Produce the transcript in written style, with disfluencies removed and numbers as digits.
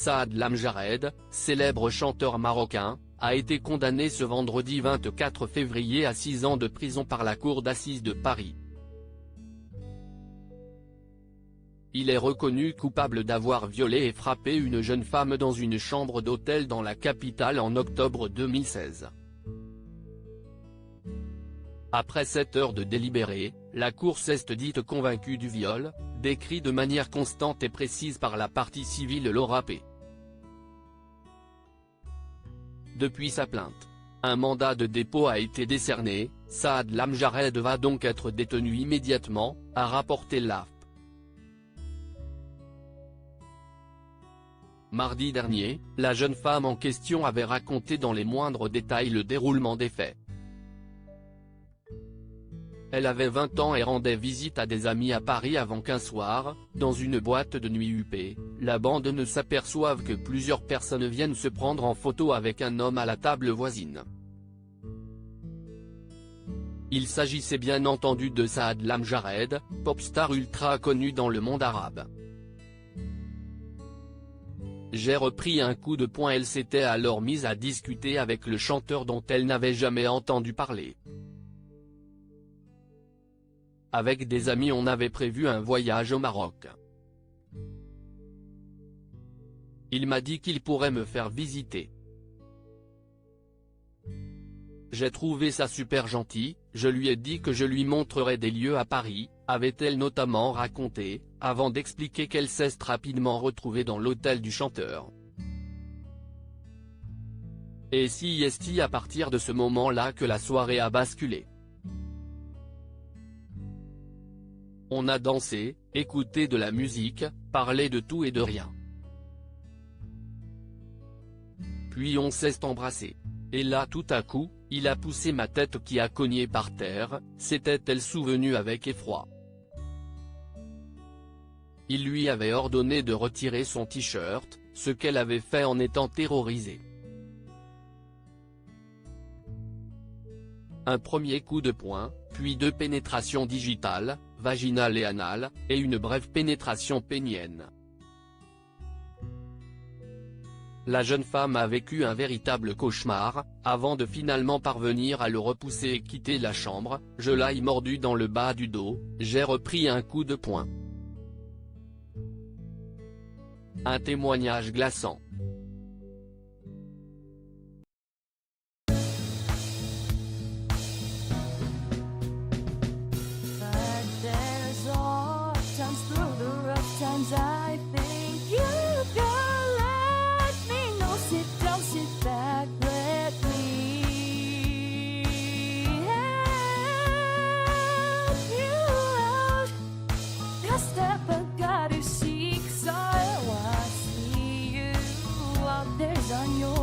Saad Lamjared, célèbre chanteur marocain, a été condamné ce vendredi 24 février à 6 ans de prison par la cour d'assises de Paris. Il est reconnu coupable d'avoir violé et frappé une jeune femme dans une chambre d'hôtel dans la capitale en octobre 2016. Après 7 heures de délibéré, la cour s'est dite convaincue du viol, décrit de manière constante et précise par la partie civile Laura P. Depuis sa plainte, un mandat de dépôt a été décerné. Saad Lamjared va donc être détenu immédiatement, a rapporté l'AFP. Mardi dernier, la jeune femme en question avait raconté dans les moindres détails le déroulement des faits. Elle avait 20 ans et rendait visite à des amis à Paris avant qu'un soir, dans une boîte de nuit huppée, la bande ne s'aperçoive que plusieurs personnes viennent se prendre en photo avec un homme à la table voisine. Il s'agissait bien entendu de Saad Lamjared, pop-star ultra connu dans le monde arabe. J'ai repris un coup de poing. Elle s'était alors mise à discuter avec le chanteur dont elle n'avait jamais entendu parler. Avec des amis on avait prévu un voyage au Maroc. Il m'a dit qu'il pourrait me faire visiter. J'ai trouvé ça super gentil, je lui ai dit que je lui montrerais des lieux à Paris, avait-elle notamment raconté, avant d'expliquer qu'elle s'est rapidement retrouvée dans l'hôtel du chanteur. Et c'est à partir de ce moment-là que la soirée a basculé. On a dansé, écouté de la musique, parlé de tout et de rien. Puis on s'est embrassé. Et là tout à coup, il a poussé ma tête qui a cogné par terre, s'était-elle souvenue avec effroi. Il lui avait ordonné de retirer son t-shirt, ce qu'elle avait fait en étant terrorisée. Un premier coup de poing, puis 2 pénétrations digitales, vaginale et anale, et une brève pénétration pénienne. La jeune femme a vécu un véritable cauchemar, avant de finalement parvenir à le repousser et quitter la chambre. Je l'ai mordu dans le bas du dos, j'ai repris un coup de poing. Un témoignage glaçant. I think you can let me know. Sit down, sit back, let me help you out. Just step back, you seek, so I see you out there's on your